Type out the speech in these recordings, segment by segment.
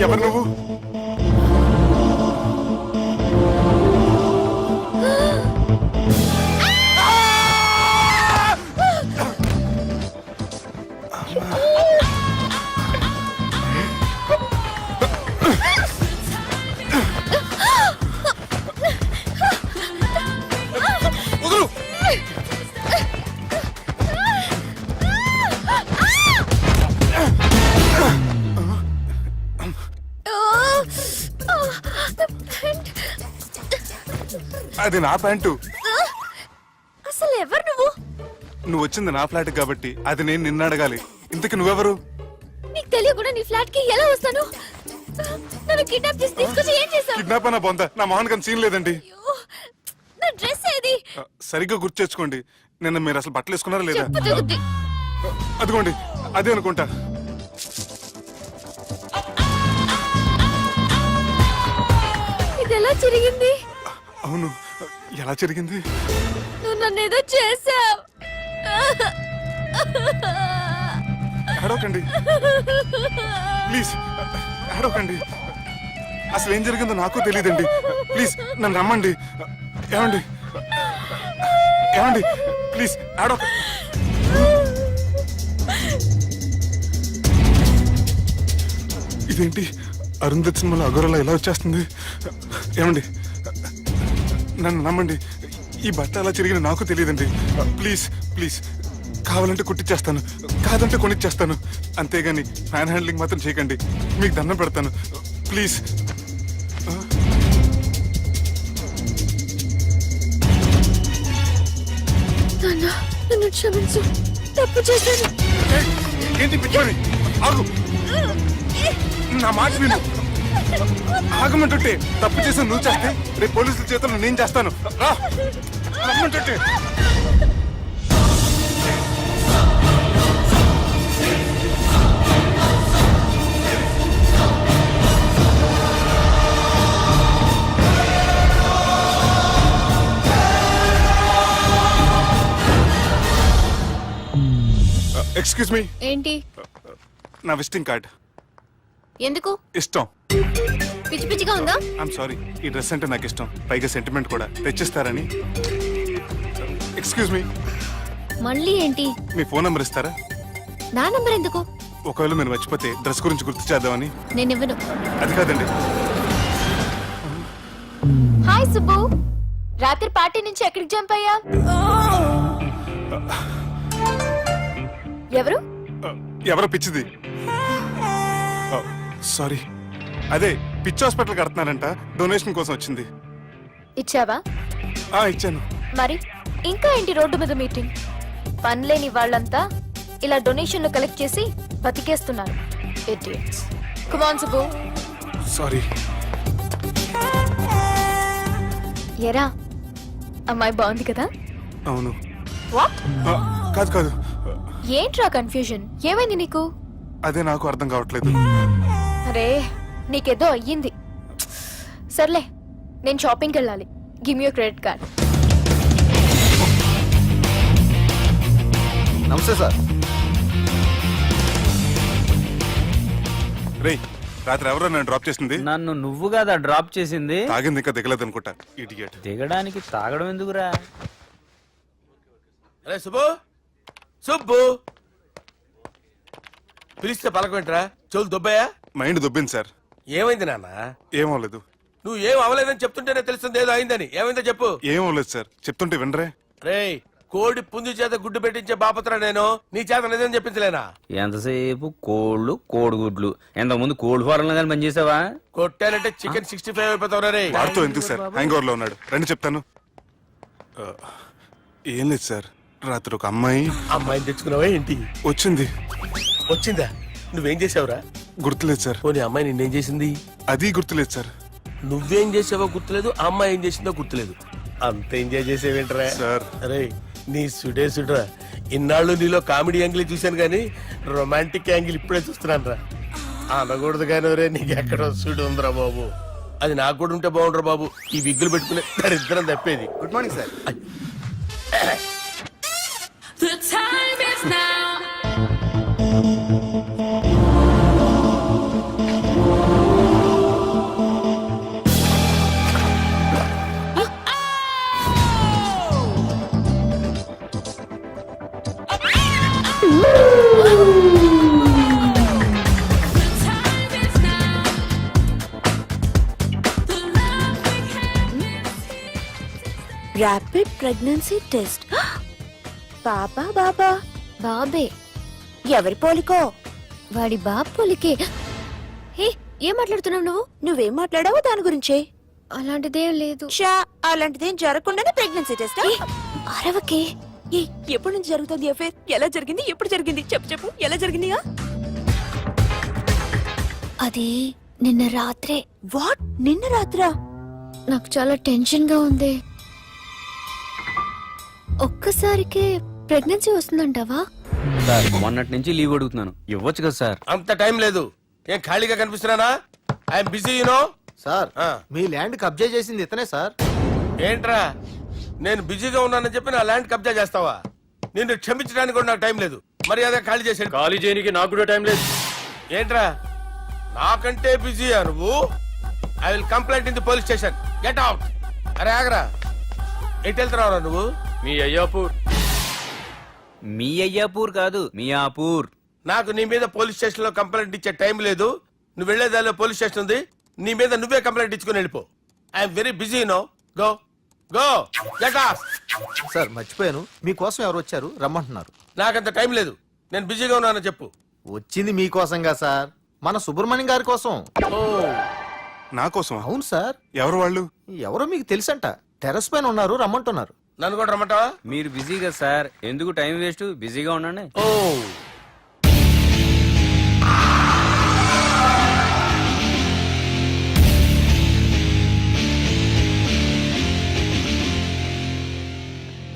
ఎవరు నువ్వు? అది నా ప్యాంటు. అసలు ఎవరు నువ్వు? నువ్వు వచ్చింది నా ఫ్లాట్ కాబట్టి అది నేను నిన్ను అడగాలి. ఇంతకు నువ్వెవరు? నీకు తెలియకుండా నీ ఫ్లాట్ కి ఎలా వస్తాను? నన్ను కిడ్నాప్ చేసి తీసుకొచ్చి ఏం చేసావు? కిడ్నాప్ అన్న బొంద, నా మోహన్ కన్ సీన్ లేదండి. నా డ్రెస్ ఏది? సరిగ్గా గుర్తు తెచ్చుకోండి. నిన్న మీరు అసలు బట్టలు వేసుకున్నారా లేదా? చెప్పు తెగుద్ది. అదిగోండి అదే అనుకుంటా. ఇది ఎలా జరిగింది? అవును, ఎలా జరిగింది? నువ్వు నన్ను ఏదో చేసావు. అడవకండి ప్లీజ్, అడవకండి. అసలు ఏం జరిగిందో నాకు తెలియదండి. ప్లీజ్ నన్ను రమ్మండి. ఏమండి ఏమండి ప్లీజ్ అడవ. ఇదేంటి అరుంధతి సినిమాలో అఘోరలా ఎలా వచ్చేస్తుంది? ఏమండి నన్ను నమ్మండి. ఈ బట్ట అలా చిరిగిన నాకు తెలియదండి. ప్లీజ్ ప్లీజ్, కావాలంటే కుట్టిచ్చేస్తాను, కాదంటే కొనిచ్చేస్తాను. అంతేగాని హ్యాండ్ హ్యాండ్లింగ్ మాత్రం చేయకండి. మీకు దండం పెడతాను ప్లీజ్. నన్ను క్షమించు, తప్పు చేశాను. ఏంటి పిచ్చోని? ఆగు, నా మాట విను. ఆగమంటుంటే తప్పు చేసి నువ్వు చేస్తే రేపు పోలీసుల చేతుల్లో నేను చేస్తాను. రా రమ్మంటుంటే. Excuse me. ఏంటి? నా విజిటింగ్ కార్డ్. ఎందుకు? ఇష్టం. పిచ్చి పిచ్చిగా ఉందా? ఐఎమ్ సారీ, ఈ డ్రెస్ అంటే నాకు ఇష్టం, పైగా సెంటిమెంట్ కూడా. తెచ్చిస్తారని. Excuse me. మళ్ళీ ఏంటి? మీ ఫోన్ నంబర్ ఇస్తారా? నా నంబర్ ఎందుకు? ఒకవేళ మీరు మర్చిపోతే డ్రెస్ గురించి గుర్తు చేద్దామని. నేను ఇవ్వను. అది కాదండి. హాయ్ సుబ్బు, రాత్రి పార్టీ నుంచి ఎక్కడికి జంప్ అయ్యా? ఎవరు? ఎవరో పిచ్చిది. సారీ, అదే పిచ్చి హాస్పిటల్ కడుతున్నారంట, డొనేషన్ కోసం వచ్చింది. ఇచ్చావా? ఇచ్చాను. మరి ఇంకా ఏంటి రోడ్డు మీద మీటింగ్? పనిలేని వాళ్ళంతా ఇలా డొనేషన్లు కలెక్ట్ చేసి బతికేస్తున్నారు. Idiots. Come on Subbu. Sorry. ఎరా, అమ్మాయి బాగుంది కదా? అవును. వాట్? కాదు కాదు. ఏంట్రా కన్ఫ్యూజన్? ఏమైంది నీకు? అదే నాకు అర్థం కావట్లేదు. అరే, నీకేదో అయ్యింది. సర్లే, నేను షాపింగ్కి వెళ్ళాలి. Give me your credit card. నమస్తే సార్. రేయ్, రాత్రి ఎవరో నన్ను డ్రాప్ చేసింది? నన్ను నువ్వు కదా డ్రాప్ చేసింది. తాగింది ఇంకా దిగలేదు అనుకుంటా. ఇడియట్. దిగడానికి తాగడం ఎందుకురా? అరే సుబ్బు, సుబ్బు పిలిస్తే పలకమేంట్రా? చెవులు దుబ్బాయా? Mind దొబ్బింది sir. ఏమైంది నాన్న? ఏమవలేదు. నువ్వు ఏం అవలేదని చెప్తుంటేనే తెలుస్తుంది ఏదో అయిందని. ఏమైందో చెప్పు. ఏమవలేదు సార్, చెప్తుంటే వినరే. రేయ్, కోడి పుంజు చేత గుడ్డు పెట్టించే బాపత్ర నేను. నీ చేత నిజం చెప్పించలేనా? ఎంతసేపు కోళ్ళు కోడిగుడ్లు. ఎంతకుముందు కోడి ఫారంలో కానీ పనిచేసావా? కొట్టానంటే చికెన్ 65 అయిపోతావు రే. వాడుతూ ఎందుకు సార్, హ్యాంగ్ ఓవర్ లో ఉన్నాడు. రండి చెప్తాను. ఏం లేదు సార్, రాత్రి ఒక అమ్మాయిని తెచ్చుకున్నావా ఏంటి? వచ్చింది. వచ్చిందా? నువ్వేం చేసావురా? గుర్తులేదు సార్. పోనీ అమ్మాయి నిన్నేం చేసింది? అది గుర్తులేదు సార్. నువ్వేం చేసావో గుర్తులేదు, ఆ అమ్మాయి ఏం చేసిందో గుర్తులేదు. అంత ఎంజాయ్ చేసేవేంట్రా సార్. అరే నీ సుడే సుడ్రా. ఇన్నాళ్ళు నీలో కామెడీ యాంగిల్ చూశాను కానీ రొమాంటిక్ యాంగిల్ ఇప్పుడే చూస్తున్నాను రా. అనకూడదు కానీ రే నీకు ఎక్కడో సుడు ఉందిరా బాబు. అది నాకు కూడా ఉంటే బాగుండ్రా బాబు. ఈ విగ్గులు పెట్టుకునే దరిద్రం తప్పేది. Good morning sir. The time is now. The time is now. The love we had is here. Rapid pregnancy test. బాబా బాబా బాబే. ఎవరి పోలికో? వాడి బాపులికే. హే, ఏం మాట్లాడుతున్నావు నువ్వు? నువ్వేం మాట్లాడావో దాని గురించే. అలాంటిదేం లేదు. షా, అలాంటిదేం జరగకుండానే ప్రెగ్నెన్సీ టెస్ట్. అరవకే. ఎప్పటి నుంచి జరుగుతుంది అఫేర్? ఎలా జరిగింది? ఎప్పుడు జరిగింది? చెప్పు చెప్పు, ఎలా జరిగింది? అది నిన్న రాత్రే. వాట్? నిన్న రాత్రా? నాకు చాలా టెన్షన్ గా ఉంది. ఒక్కసారికే ప్రెగ్నెన్సీ వస్తుందంటావా? సార్ మొన్నటి నుంచి లీవ్ అడుగుతున్నాను, ఇవ్వచ్చు కదా సార్? అంత టైం లేదు. ఏం ఖాళీగా కనిపిస్తున్నానా? I'm busy you know. సార్ మీ ల్యాండ్ కబ్జా చేసింది ఇతనే సార్. ఏంట్రా నేను బిజీగా ఉన్నానని చెప్పి నా ల్యాండ్ కబ్జా చేస్తావా? నిన్ను క్షమించడానికి కూడా నాకు టైం లేదు. మర్యాద ఖాళీ చేసాడు. ఖాళీ చేయడానికి నాకు కూడా టైం లేదు. ఏంట్రా నాకంటే బిజీయా నువ్వు? I will complaint in the police station. Get out. అరే ఆగరా, ఎటు వెళ్తున్నావురా నువ్వు? మీ అయ్యాపూర్. మీ అయ్యాపూర్ కాదు, మియాపూర్. నాకు నీ మీద పోలీస్ స్టేషన్ లో కంప్లైంట్ ఇచ్చే టైం లేదు. నువ్వు వెళ్లేదాలో పోలీస్ స్టేషన్ ఉంది. నీ మీద నువ్వే కంప్లైంట్ ఇచ్చుకుని వెళ్ళిపో. I'm very busy no. Go go get off. Sir మర్చిపోయాను, మీకోసం ఎవరు వచ్చారు రమ్మంటున్నారు. నాకంత టైం లేదు. నేను బిజీగా ఉన్నానని చెప్పు. వచ్చింది మీకోసంగా సార్, మన సుబ్రహ్మణ్యం గారి కోసం. ఓ నా కోసం? అవును సార్. ఎవరు వాళ్ళు? ఎవరో మీకు తెలుసంట. టెర్రస్ పైన ఉన్నారు, రమ్మంటున్నారు. నన్ను కూడా రమ్మంటావా? మీరు బిజీ కదా సార్, ఎందుకు టైం వేస్ట్? బిజీగా ఉండండి. ఓ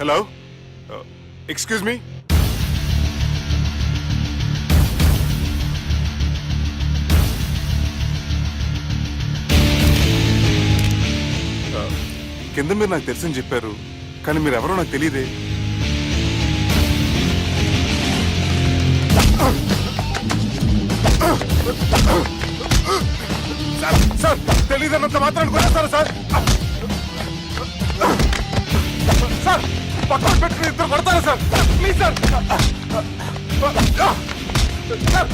హలో, ఎక్స్క్యూజ్ మీ. కింద మీరు నాకు తెలుసని చెప్పారు, కానీ మీరు ఎవరో నాకు తెలియదే. సార్ తెలియదన్నంత మాత్రాన్ని కొనేస్తారా సార్? సార్ పక్కన పెట్టుకుని ఇద్దరు కొడతారా సార్? Please sir. సార్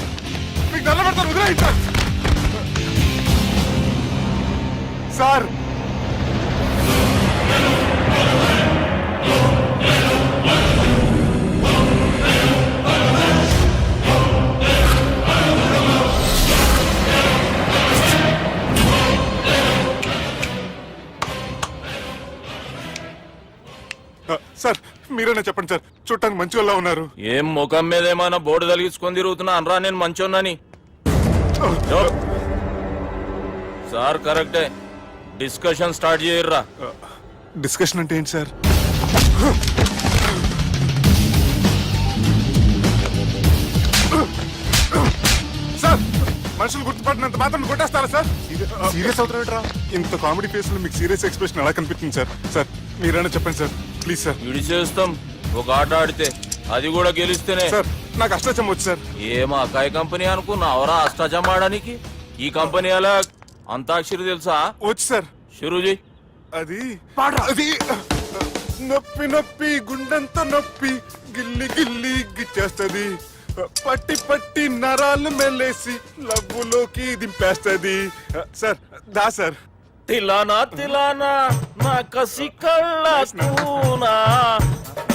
మీకు నల్ల పెడతారు, వదిలేయండి సార్. సార్ సార్ మీరేనా చెప్పండి సార్, చూడటానికి మంచి వాళ్ళ ఉన్నారు. ఏం ముఖం మీద ఏమైనా బోర్డు తలిగించుకొని తిరుగుతున్నా అనరా నేను మంచోన్నాని? సార్ కరెక్టే, డిస్కషన్ స్టార్ట్ చేయర్రా. డిస్కషన్ అంటే ఏంటి సార్? సార్ మనుషులు గుర్తుపట్టినంత మాత్రం కొట్టేస్తారా సార్? సీరియస్ అవుతారా? ఇంత కామెడీ ఫేస్ లో మీకు సీరియస్ ఎక్స్ప్రెషన్ ఎలా కనిపిస్తుంది సార్? సార్ మీరైనా చెప్పండి సార్, ప్లీజ్ సార్. విడిచేస్తాం ఒక ఆట ఆడితే, అది కూడా గెలిస్తేనే. సార్ నాకు అష్టాచం వచ్చు సార్. ఏం అకాయ కంపెనీ అనుకున్నావరా అష్టాచం ఆడడానికి? ఈ కంపెనీ అలా అంతాక్షరి తెలుసా? వచ్చు సార్. షురూజీ. అది అది నొప్పి నొప్పి గుండెంత నొప్పి గిల్లి గిల్లి గిచ్చేస్తది, పట్టి పట్టి నరాలు మెల్లేసి లవ్వులోకి దింపేస్తది. సార్ దా సార్. తిలానా తిలానా నా కసి కళ్ళ కూనా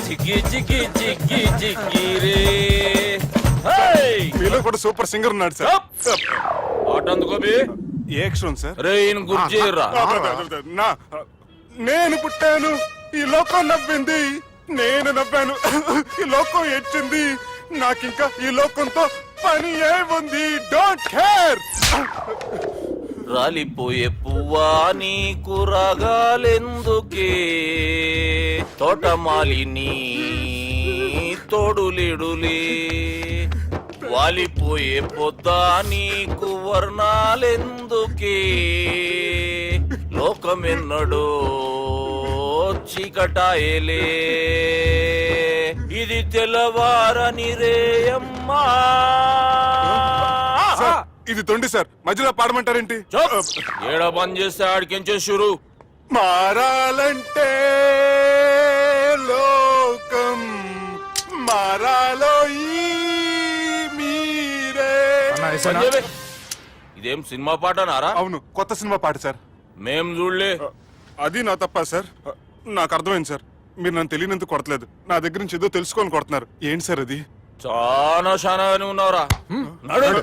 జిగి జిగి జిగి జిగి రే. మీలో కూడా సూపర్ సింగర్ ఉన్నాడు సార్. ఆట అందుకోబి ఏ అక్షరం సార్? రే ఈయన గుర్తు చేయరా. నా నేను పుట్టాను, ఈ లోకం నవ్వింది, నేను నవ్వాను, ఈ లోకం ఏడ్చింది, నాకింకా ఈ లోకంతో పని ఏముంది డోంట్ కేర్. రాలిపోయే పువ్వా నీకు రాగాలెందుకే, తోటమాలిని తోడులిడులే, వాలిపోయే పొద్దా నీకు వర్ణాలెందుకే, లోకమెన్నడో చీకటాయలే, ఇది తెల్లవారని రేయమ్మా. సార్, ఇది తొండి సార్, మధ్యలో పాడమంటారేంటి? ఏడ బంద్ చేస్తే ఆడికించే షురు. మారాలంటే లోకం మారాలో ఈ మీరే. సంజయ్, ఇదేం సినిమా పాట నారా? అవును, కొత్త సినిమా పాట సార్. మేం చూడలే. అది నా తప్ప సార్. నాకు అర్థమైంది సార్, మీరు నన్ను తెలియనందుకు కొడతలేదు, నా దగ్గర నుంచి ఏదో తెలుసుకొని కొడుతున్నారు. ఏంటి సార్ అది? చాలా శానాగానే ఉన్నావురా. నడు.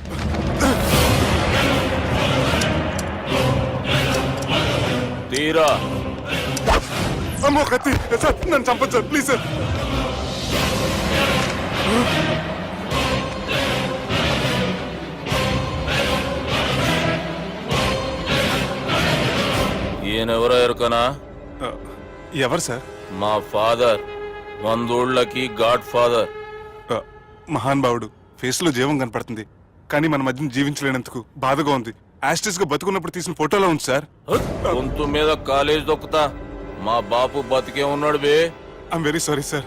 తీరా. అమ్మో కత్తి సార్, నన్ను చంపదు సార్, ప్లీజ్ సార్. ఈయనెవరో ఎరుకనా? ఎవరు సార్? మా ఫాదర్, 100 గాడ్ ఫాదర్. మహాన్ భావుడు, ఫేస్ లో జీవం కనపడుతుంది, కానీ మన మధ్యన జీవించలేనందుకు బాధగా ఉంది. యాస్టిస్ గా బతుకున్నప్పుడు తీసిన ఫోటోలో ఉంది సార్. గొంతు మీద కాలేజ్ దొక్కుతా. మా బాపు బతికే ఉన్నాడు బే. I'm very sorry sir.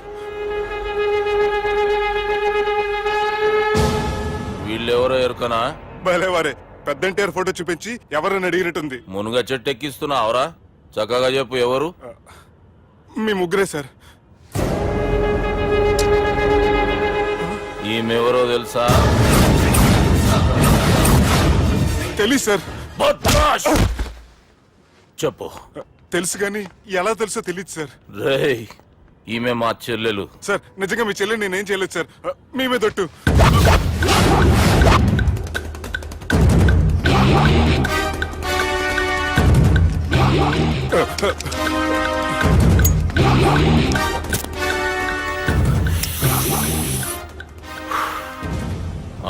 వీళ్ళెవరో ఎరుకనా? భలేవారే, పెద్ద ఎన్టీఆర్ ఫోటో చూపించి ఎవరని అడిగినట్టుంది. మునుగ చెట్టు ఎక్కిస్తున్నావురా? చక్కగా చెప్పు ఎవరు? మీ ముగ్గురే సార్. ఈమెవరో తెలుసా? తెలుసు సార్. బద్మాష్! చెప్పు. తెలుసు కానీ ఎలా తెలుసో తెలియదు సార్. రేయ్, ఈమె మా చెల్లెలు. సార్ నిజంగా మీ చెల్లి నేనేం చేయలేదు సార్, మీ మీద ఒట్టు.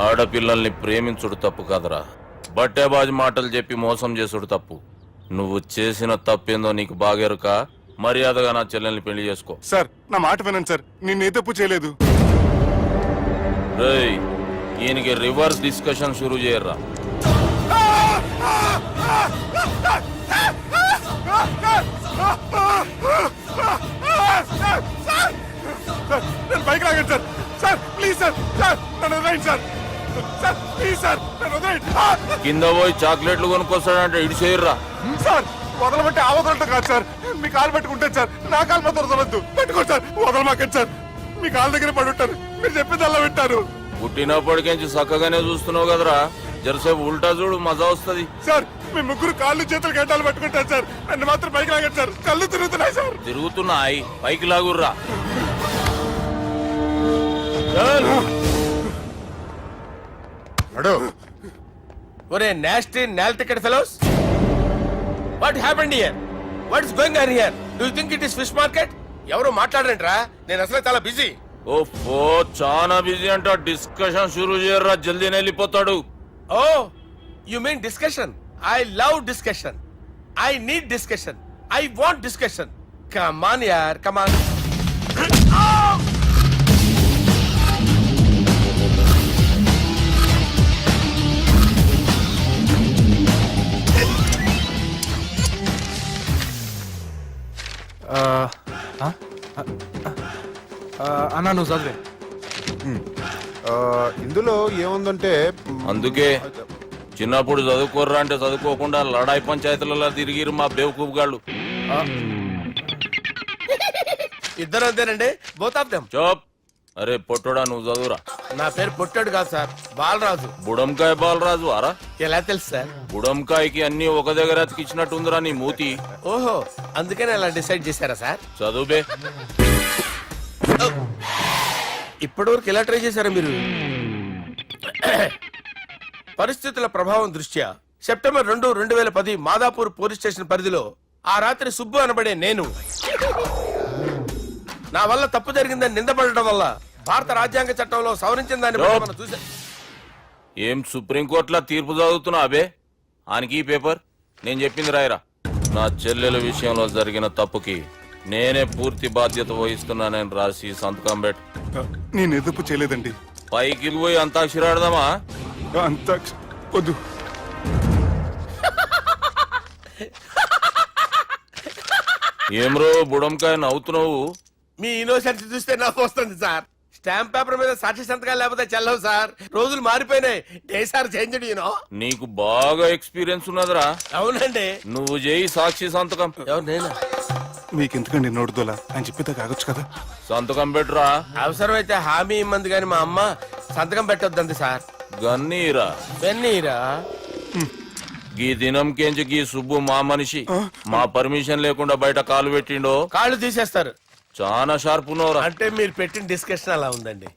ఆడపిల్లల్ని ప్రేమించుడు తప్పు కాదురా, బట్టేబాజు మాటలు చెప్పి మోసం చేసుడు తప్పు. నువ్వు చేసిన తప్పేందో నీకు బాగెరుక. మర్యాదగా నా చెల్లెల్ని పెళ్లి చేసుకో. సార్ నా మాట వినండి సార్, నేనే తప్పు చేయలేదు. రేయ్, ఈయనకి రివర్స్ డిస్కషన్ షురూ చేయర్రా. సార్, నన్ను బైక్ లాగండి sir. Sir please sir, sir నన్ను వదిలేయండి సార్. సార్ ప్లీజ్ సార్, నన్ను వదిలేయండి. కింద పోయి చాక్లెట్లు కొనుక్కొస్తాడంటే ఇటు చేయర్రా. సార్ వదలమంటే ఆ వదలటం కాదు సార్, మీ కాలు పెట్టుకుంటాను సార్, నా కాలు మాత్రం వదలొద్దు. పెట్టుకోండి సార్, వదలమాకండి సార్. మీ కాలు దగ్గర పడి ఉంటారు, మీరు చెప్పేది అలా వింటారు. పుట్టినప్పటికేంచి చక్కగానే చూస్తున్నావు కదరా, జరసేపు ఉల్టా చూడు, మజా వస్తుంది. సార్ మీ ముగ్గురు కాళ్ళు చేతులు గంటలు పట్టుకుంటారు సార్, నన్ను మాత్రం బైక్ లాగండి సార్, కళ్ళు తిరుగుతున్నాయి సార్. తిరుగుతున్నాయి, పైకి లాగుర్రా. ఒరే నాస్టీ నాల్ ticket fellows, what happened here? What is going on here? Do you think it is fish market? ఎవరు మాట్లాడరంట్రా, నేను అసలే చాలా బిజీ. ఓ చాలా బిజీ అంట. డిస్కషన్ షురూ చేయర్రా, జల్దీనే వెళ్ళిపోతాడు. Oh you mean discussion? I love discussion. I need discussion. I want discussion. Come on యార్, కమ్ ఆన్. అన్నా నువ్వు చదివే. ఇందులో ఏముందంటే అందుకే చిన్నప్పుడు చదువుకోర్రా అంటే చదువుకోకుండా లడాయి పంచాయతీలలో తిరిగిరు మా బేవకూపు గాళ్ళు. ఇద్దరు అంతేనండి, బోత్ ఆఫ్ దెమ్. చోప్. అరే పొట్టోడా, నువ్వు చదువురా. నా పేరు పొట్టాడు కాదు సార్, బాలరాజు. బుడంకాయ బాలరాజు అరా? ఎలా తెలుసు సార్? బుడంకాయకి అన్ని ఒక దగ్గర అతికిచ్చినట్టుందిరా నీ మూతి. ఓహో, అందుకని అలా డిసైడ్ చేశారా సార్? చదువుబే. ఇప్పటి వరకు ఎలా ట్రై చేశారా మీరు? పరిస్థితుల ప్రభావం దృష్ట్యా సెప్టెంబర్ 2, 2010 మాదాపూర్ పోలీస్ స్టేషన్ పరిధిలో ఆ రాత్రి సుబ్బు అనబడే నేను నా వల్ల తప్పు జరిగిందని నిందపడటం వల్ల భారత రాజ్యాంగ చట్టంలో సవరించిన దాన్ని బట్టి మనం చూసా. ఏం సుప్రీంకోర్టులో తీర్పు చదువుతున్నా అబే ఆనికి ఈ పేపర్ నేను చెప్పింది రాయరా. నా చెల్లెల విషయంలో జరిగిన తప్పుకి నేనే పూర్తి బాధ్యత వహిస్తున్నానని రాసి సంతకం పెట్టు. నేను ఎదుపు చేయలేదండి. పైకి పోయి అంతాక్షరి ఆడదామా? అంత వద్దు. ఏమ్రో బుడంకాయ నవ్వుతున్నావు? మీ ఇన్నోసెన్స్ చూస్తే నాకు వస్తుంది సార్. స్టాంప్ పేపర్ మీద సాక్షి సంతకాలు లేకపోతే చెల్లవు సార్. రోజులు మారిపోయినాయి. Day sir change you know. నీకు బాగా ఎక్స్పీరియన్స్ ఉన్నదిరా. అవునండి. నువ్వు చేయి సాక్షి సంతకం. ఎవరు నేనా? మీకెందుకండి నోడుదోలా అని చెప్పేదా కాగొచ్చు కదా. సంతకం పెట్టురా. అవసరమైతే హామీ ఇమ్మంది కానీ మా అమ్మ సంతకం పెట్టొద్దండి సార్. గన్నీరా వెన్నీరా? గీ దినంకేంచి గీ సుబ్బు మా మనిషి. మా పర్మిషన్ లేకుండా బయట కాలు పెట్టిండో కాళ్ళు తీసేస్తారు. చాలా షార్ప్ ఉన్నవరా. అంటే మీరు పెట్టిన డిస్కషన్ అలా ఉందండి.